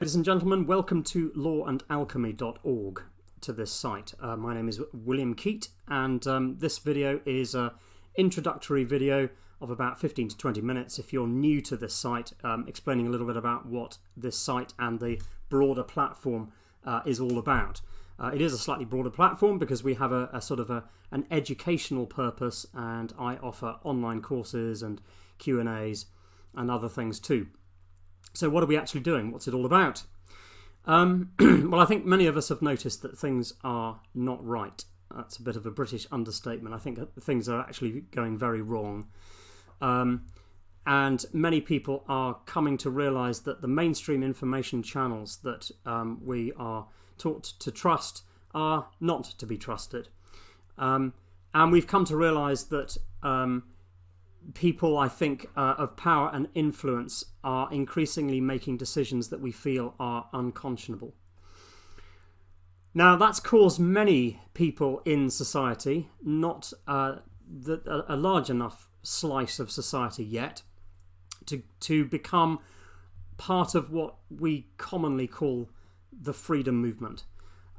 Ladies and gentlemen, welcome to LawAndAlchemy.org, to this site. My name is William Keat, and this video is an introductory video of about 15 to 20 minutes if you're new to this site, explaining a little bit about what this site and the broader platform is all about. It is a slightly broader platform because we have a sort of an educational purpose, and I offer online courses and Q&As and other things too. So what are we actually doing? What's it all about? Well, I think many of us have noticed that things are not right. That's a bit of a British understatement. I think that things are actually going very wrong. And many people are coming to realise that the mainstream information channels that we are taught to trust are not to be trusted. And we've come to realise that people, I think, of power and influence are increasingly making decisions that we feel are unconscionable. Now, that's caused many people in society, not a large enough slice of society yet, to become part of what we commonly call the freedom movement.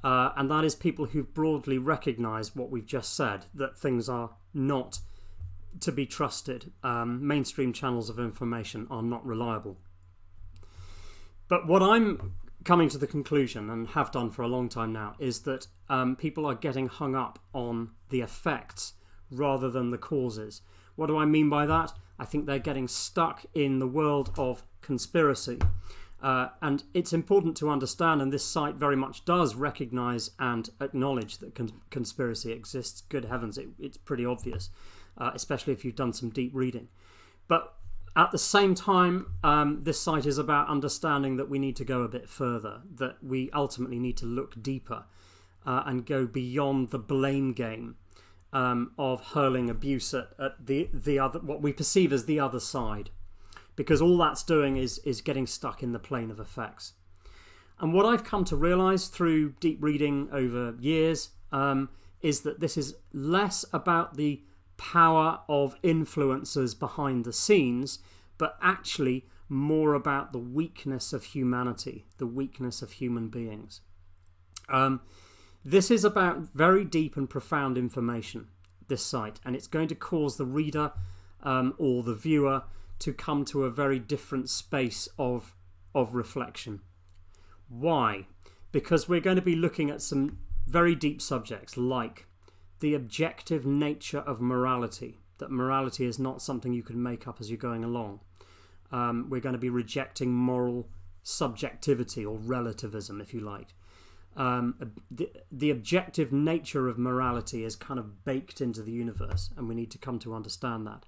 And that is people who broadly recognise what we've just said, that things are not to be trusted. Mainstream channels of information are not reliable. But what I'm coming to the conclusion, and have done for a long time now, is that people are getting hung up on the effects rather than the causes. What do I mean by that? I think they're getting stuck in the world of conspiracy. And it's important to understand, and this site very much does recognise and acknowledge that conspiracy exists. Good heavens, it's pretty obvious. Especially if you've done some deep reading. But at the same time, this site is about understanding that we need to go a bit further, that we ultimately need to look deeper and go beyond the blame game of hurling abuse at the other, what we perceive as the other side, because all that's doing is getting stuck in the plane of effects. And what I've come to realise through deep reading over years is that this is less about the power of influencers behind the scenes, but actually more about the weakness of humanity, the weakness of human beings. This is about very deep and profound information, this site, and it's going to cause the reader or the viewer to come to a very different space of reflection. Why? Because we're going to be looking at some very deep subjects like the objective nature of morality, that morality is not something you can make up as you're going along. We're going to be rejecting moral subjectivity or relativism, if you like. The objective nature of morality is kind of baked into the universe, and we need to come to understand that.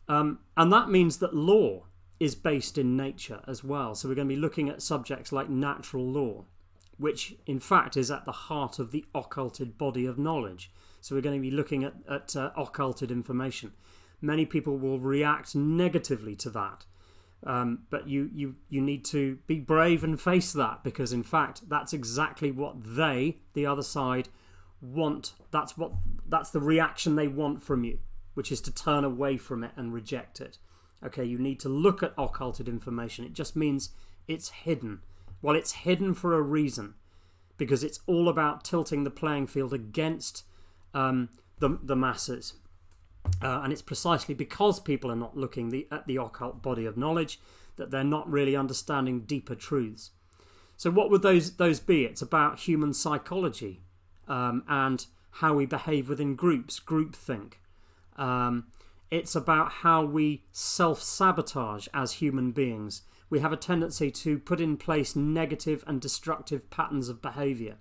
And that means that law is based in nature as well. So we're going to be looking at subjects like natural law, which in fact is at the heart of the occulted body of knowledge. So we're going to be looking at occulted information. Many people will react negatively to that. But you need to be brave and face that, because in fact that's exactly what they, the other side, want. That's the reaction they want from you, which is to turn away from it and reject it. Okay, you need to look at occulted information. It just means it's hidden. Well, it's hidden for a reason, because it's all about tilting the playing field against the masses. And it's precisely because people are not looking at the occult body of knowledge that they're not really understanding deeper truths. So what would those be? It's about human psychology and how we behave within groups, groupthink. It's about how we self-sabotage as human beings. We have a tendency to put in place negative and destructive patterns of behaviour.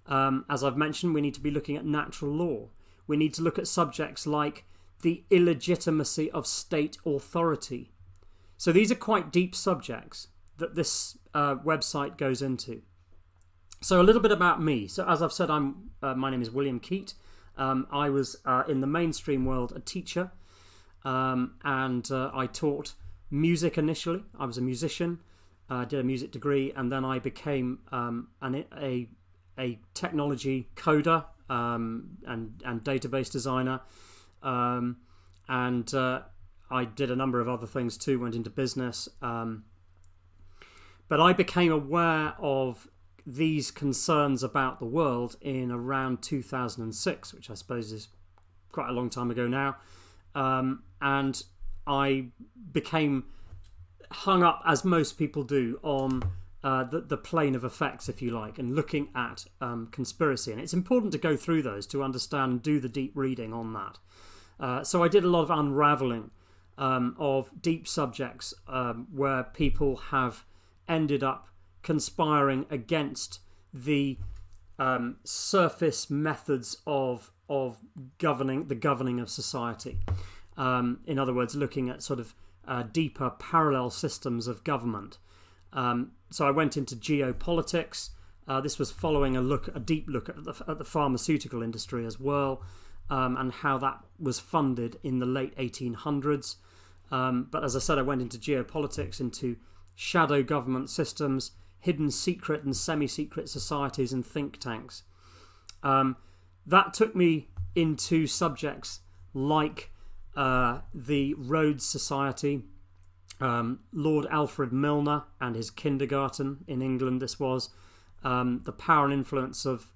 As I've mentioned, we need to be looking at natural law. We need to look at subjects like the illegitimacy of state authority. So these are quite deep subjects that this website goes into. So a little bit about me. So as I've said, my name is William Keat. I was in the mainstream world a teacher, and I taught music initially. I was a musician, did a music degree, and then I became a technology coder and database designer, and I did a number of other things too, went into business, But I became aware of these concerns about the world in around 2006, which I suppose is quite a long time ago now. And I became hung up, as most people do, on the plane of effects, if you like, and looking at conspiracy. And it's important to go through those to understand and do the deep reading on that. So I did a lot of unraveling of deep subjects where people have ended up conspiring against the surface methods of governing of society. In other words, looking at sort of deeper parallel systems of government. So I went into geopolitics. This was following a deep look at the pharmaceutical industry as well, and how that was funded in the late 1800s. But as I said, I went into geopolitics, into shadow government systems, hidden secret and semi-secret societies and think tanks. That took me into subjects like the Rhodes Society, Lord Alfred Milner and his kindergarten in England. This was the power and influence of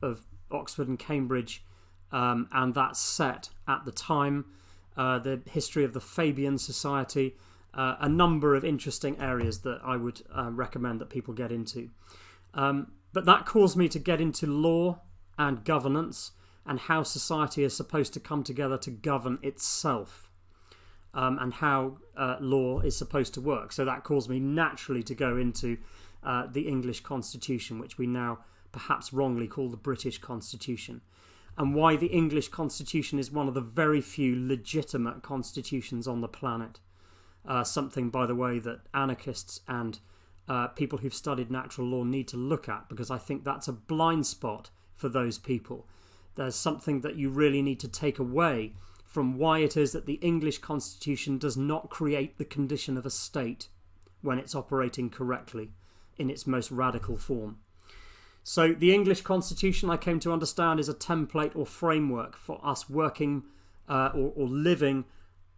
Oxford and Cambridge, and that set at the time, the history of the Fabian Society, a number of interesting areas that I would recommend that people get into. But that caused me to get into law and governance and how society is supposed to come together to govern itself, and how law is supposed to work. So that caused me naturally to go into the English Constitution, which we now perhaps wrongly call the British Constitution, and why the English Constitution is one of the very few legitimate constitutions on the planet. Something, by the way, that anarchists and people who've studied natural law need to look at, because I think that's a blind spot for those people. There's something that you really need to take away from why it is that the English Constitution does not create the condition of a state when it's operating correctly in its most radical form. So the English Constitution, I came to understand, is a template or framework for us working or living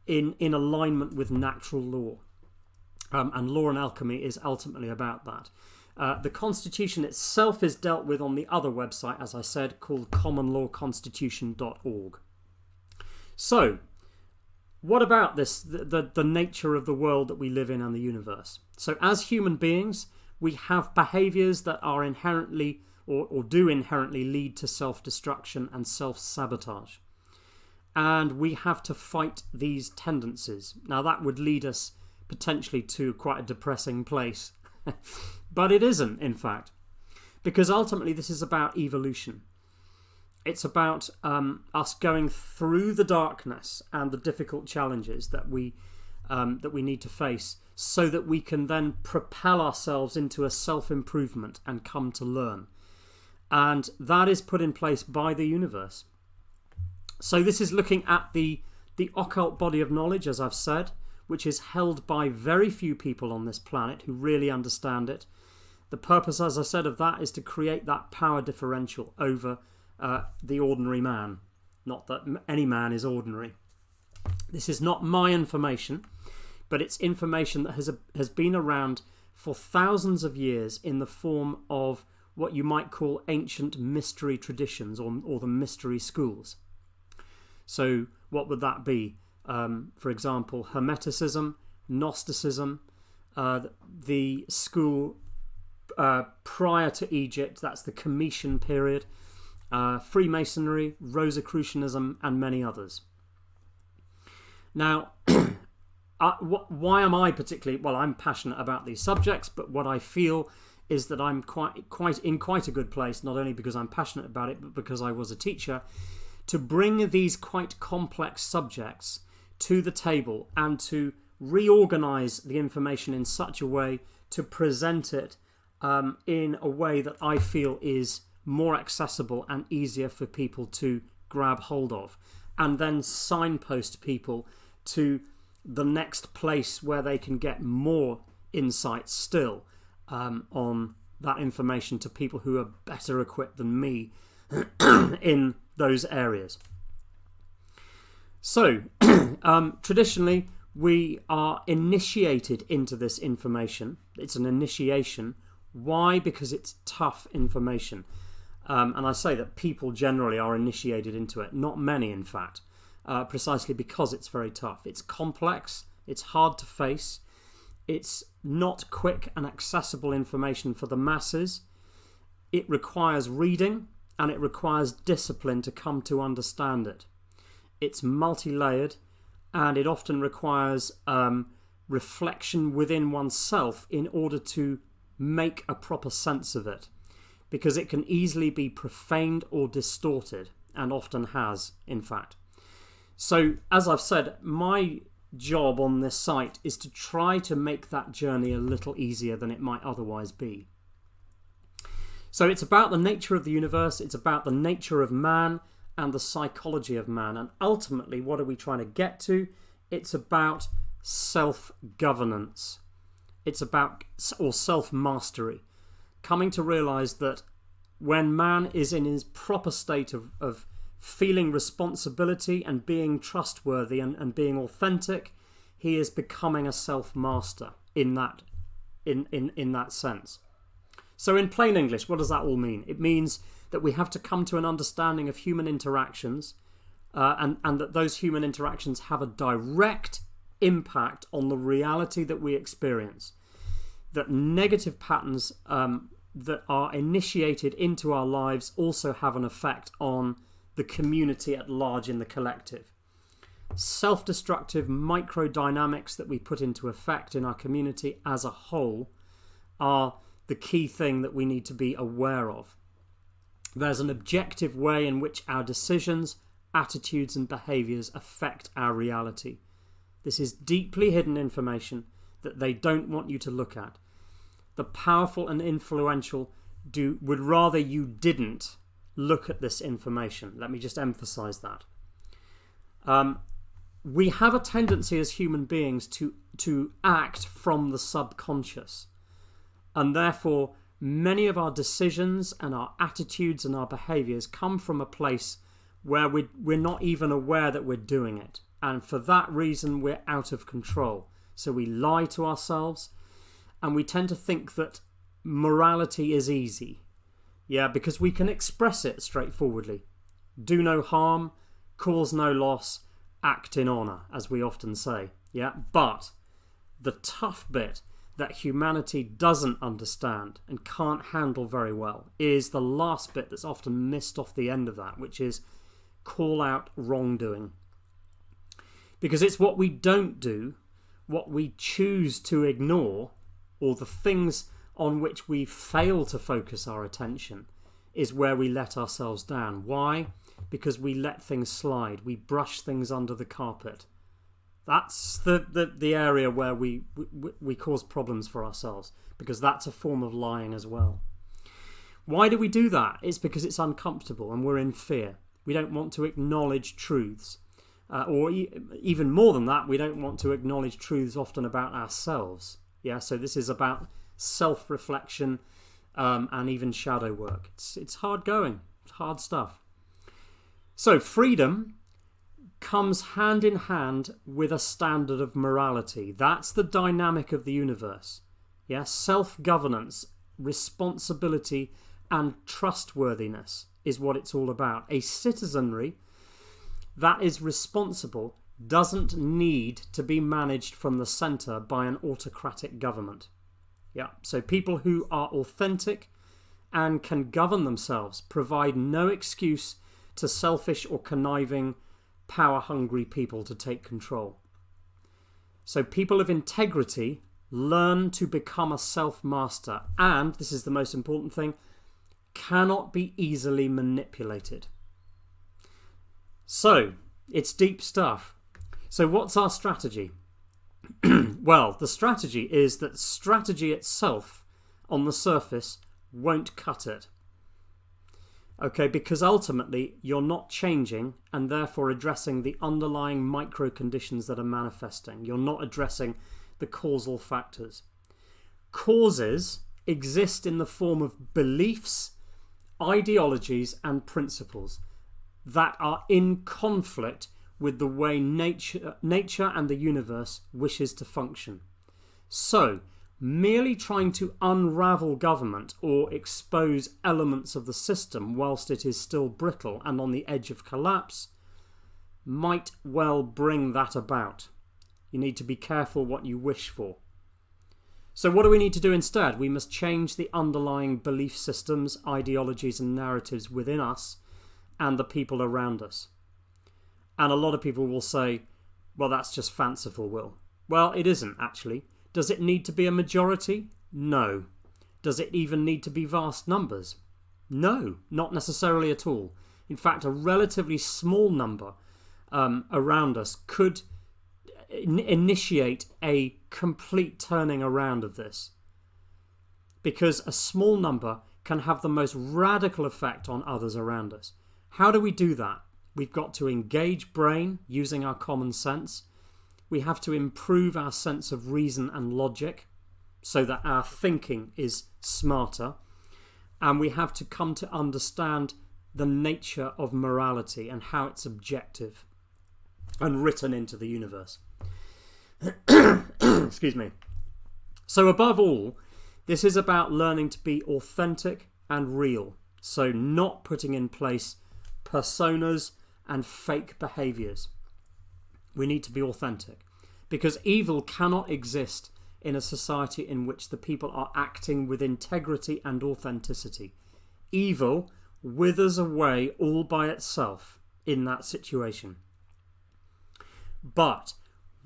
in alignment with natural law. And Law and Alchemy is ultimately about that. The Constitution itself is dealt with on the other website, as I said, called commonlawconstitution.org. So, what about this, the nature of the world that we live in and the universe? So as human beings, we have behaviours that are inherently or do inherently lead to self-destruction and self-sabotage. And we have to fight these tendencies. Now that would lead us potentially to quite a depressing place. But it isn't, in fact. Because ultimately this is about evolution. It's about us going through the darkness and the difficult challenges that we need to face, so that we can then propel ourselves into a self-improvement and come to learn. And that is put in place by the universe. So this is looking at the occult body of knowledge, as I've said, which is held by very few people on this planet who really understand it. The purpose, as I said, of that is to create that power differential over the ordinary man. Not that any man is ordinary. This is not my information, but it's information that has been around for thousands of years in the form of what you might call ancient mystery traditions or the mystery schools. So what would that be? For example, Hermeticism, Gnosticism, the school prior to Egypt, that's the Cometian period, Freemasonry, Rosicrucianism, and many others. Now, why am I particularly... Well, I'm passionate about these subjects, but what I feel is that I'm quite a good place, not only because I'm passionate about it, but because I was a teacher, to bring these quite complex subjects to the table and to reorganize the information in such a way to present it in a way that I feel is more accessible and easier for people to grab hold of, and then signpost people to the next place where they can get more insight still on that information, to people who are better equipped than me in those areas. So traditionally We are initiated into this information. It's an initiation. Why? Because it's tough information. And I say that people generally are initiated into it. Not many, in fact. Precisely because it's very tough. It's complex. It's hard to face. It's not quick and accessible information for the masses. It requires reading and it requires discipline to come to understand it. It's multi-layered and it often requires reflection within oneself in order to make a proper sense of it, because it can easily be profaned or distorted, and often has, in fact. So, as I've said, my job on this site is to try to make that journey a little easier than it might otherwise be. So it's about the nature of the universe, it's about the nature of man and the psychology of man, and ultimately what are we trying to get to? It's about self-governance. It's about, or self-mastery, coming to realise that when man is in his proper state of feeling responsibility and being trustworthy and being authentic, he is becoming a self-master in that sense. So in plain English, what does that all mean? It means that we have to come to an understanding of human interactions and that those human interactions have a direct impact on the reality that we experience. That negative patterns that are initiated into our lives also have an effect on the community at large in the collective. Self-destructive microdynamics that we put into effect in our community as a whole are the key thing that we need to be aware of. There's an objective way in which our decisions, attitudes and behaviours affect our reality. This is deeply hidden information that they don't want you to look at. The powerful and influential would rather you didn't look at this information. Let me just emphasise that. We have a tendency as human beings to act from the subconscious. And therefore, many of our decisions and our attitudes and our behaviours come from a place where we're not even aware that we're doing it. And for that reason, we're out of control. So we lie to ourselves and we tend to think that morality is easy. Yeah, because we can express it straightforwardly. Do no harm, cause no loss, act in honour, as we often say. Yeah, but the tough bit that humanity doesn't understand and can't handle very well is the last bit that's often missed off the end of that, which is call out wrongdoing. Because it's what we don't do, what we choose to ignore, or the things on which we fail to focus our attention is where we let ourselves down. Why? Because we let things slide. We brush things under the carpet. That's the area where we cause problems for ourselves, because that's a form of lying as well. Why do we do that? It's because it's uncomfortable and we're in fear. We don't want to acknowledge truths. Or even more than that, we don't want to acknowledge truths often about ourselves. Yeah, so this is about self-reflection and even shadow work. It's hard going. It's hard stuff. So freedom comes hand in hand with a standard of morality. That's the dynamic of the universe. Yeah, self-governance, responsibility and trustworthiness is what it's all about. A citizenry that is responsible doesn't need to be managed from the centre by an autocratic government. Yeah, so people who are authentic and can govern themselves provide no excuse to selfish or conniving, power-hungry people to take control. So people of integrity learn to become a self-master and, this is the most important thing, cannot be easily manipulated. So, it's deep stuff. So what's our strategy? Well, the strategy is that strategy itself on the surface won't cut it. Okay, because ultimately you're not changing and therefore addressing the underlying micro conditions that are manifesting. You're not addressing the causal factors. Causes exist in the form of beliefs, ideologies and principles that are in conflict with the way nature and the universe wishes to function. So, merely trying to unravel government or expose elements of the system whilst it is still brittle and on the edge of collapse might well bring that about. You need to be careful what you wish for. So what do we need to do instead? We must change the underlying belief systems, ideologies and narratives within us and the people around us. And a lot of people will say, well, that's just fanciful, Will. Well, it isn't, actually. Does it need to be a majority? No. Does it even need to be vast numbers? No, not necessarily at all. In fact, a relatively small number around us could initiate a complete turning around of this, because a small number can have the most radical effect on others around us. How do we do that? We've got to engage brain using our common sense. We have to improve our sense of reason and logic so that our thinking is smarter, and we have to come to understand the nature of morality and how it's objective and written into the universe. Excuse me. So above all, this is about learning to be authentic and real. So not putting in place personas and fake behaviours. We need to be authentic, because evil cannot exist in a society in which the people are acting with integrity and authenticity. Evil withers away all by itself in that situation. But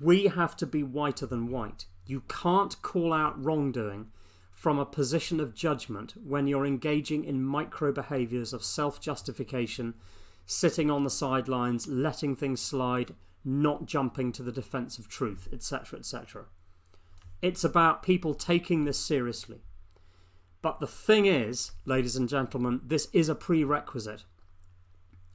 we have to be whiter than white. You can't call out wrongdoing from a position of judgment when you're engaging in micro behaviours of self-justification, sitting on the sidelines, letting things slide, not jumping to the defence of truth, etc., etc. It's about people taking this seriously. But the thing is, ladies and gentlemen, this is a prerequisite.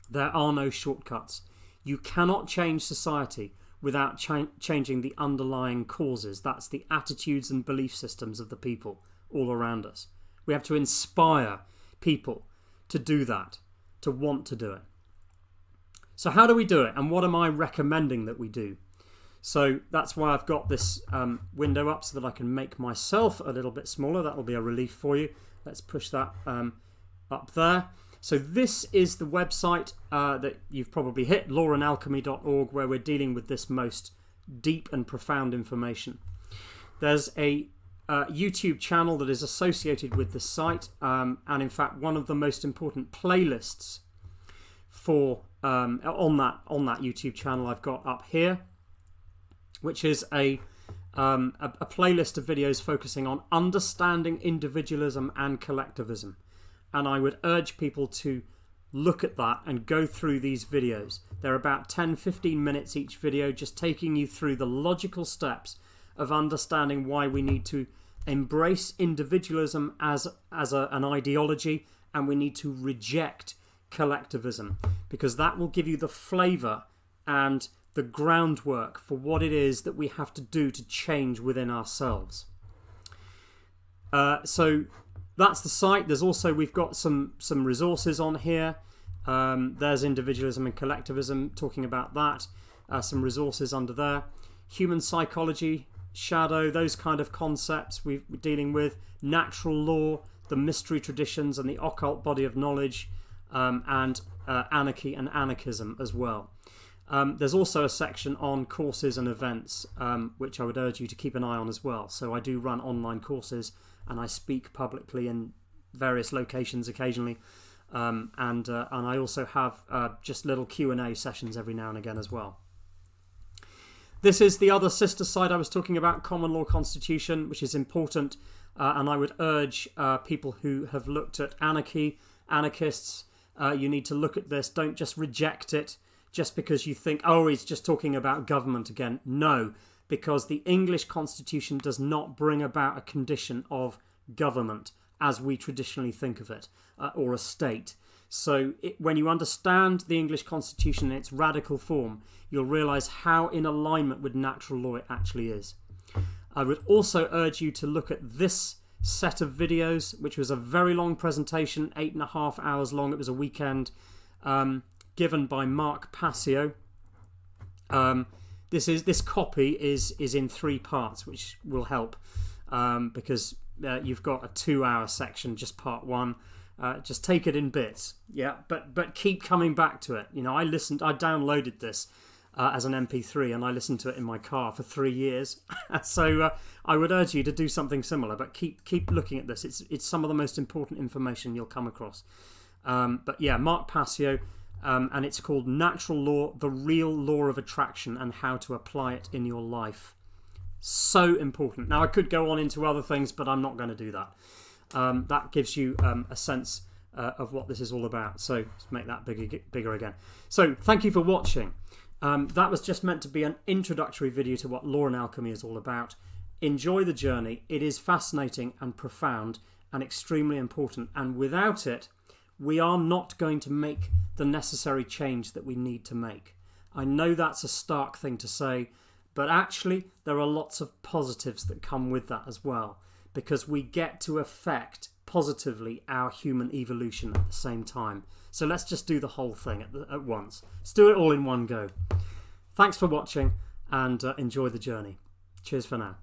There are no shortcuts. You cannot change society without changing the underlying causes. That's the attitudes and belief systems of the people all around us. We have to inspire people to do that, to want to do it. So how do we do it, and what am I recommending that we do? So that's why I've got this window up so that I can make myself a little bit smaller. That will be a relief for you. Let's push that up there. So this is the website that you've probably hit, LawAndAlchemy.org, where we're dealing with this most deep and profound information. There's a YouTube channel that is associated with this site, and in fact one of the most important playlists for on that YouTube channel I've got up here, which is a playlist of videos focusing on understanding individualism and collectivism. And I would urge people to look at that and go through these videos. They're about 10-15 minutes each video, just taking you through the logical steps of understanding why we need to embrace individualism as an ideology, and we need to reject collectivism, because that will give you the flavour and the groundwork for what it is that we have to do to change within ourselves. So that's the site. There's also, we've got some resources on here. There's individualism and collectivism, talking about that. Some resources under there. Human psychology, shadow, those kind of concepts we're dealing with. Natural law, the mystery traditions and the occult body of knowledge, and anarchy and anarchism as well. There's also a section on courses and events, which I would urge you to keep an eye on as well. So I do run online courses, and I speak publicly in various locations occasionally, and I also have just little Q&A sessions every now and again as well. This is the other sister side I was talking about, common law constitution, which is important, and I would urge people who have looked at anarchy, anarchists, you need to look at this. Don't just reject it just because you think, oh, he's just talking about government again. No, because the English Constitution does not bring about a condition of government as we traditionally think of it, or a state. So when you understand the English Constitution in its radical form, you'll realise how in alignment with natural law it actually is. I would also urge you to look at this set of videos, which was a very long presentation, 8.5 hours long. It was a weekend, given by Mark Passio, This copy is in 3 parts, which will help because you've got a 2-hour section, just part 1. Just take it in bits, yeah. But keep coming back to it. I downloaded this as an MP3, and I listened to it in my car for 3 years. So I would urge you to do something similar. But keep looking at this. It's some of the most important information you'll come across. But yeah, Mark Passio. And it's called Natural Law, the Real Law of Attraction and How to Apply It in Your Life. So important. Now, I could go on into other things, but I'm not going to do that. That gives you a sense of what this is all about. So let's make that bigger again. So thank you for watching. That was just meant to be an introductory video to what Law and Alchemy is all about. Enjoy the journey. It is fascinating and profound and extremely important. And without it, we are not going to make the necessary change that we need to make. I know that's a stark thing to say, but actually there are lots of positives that come with that as well, because we get to affect positively our human evolution at the same time. So let's just do the whole thing at once. Let's do it all in one go. Thanks for watching, and enjoy the journey. Cheers for now.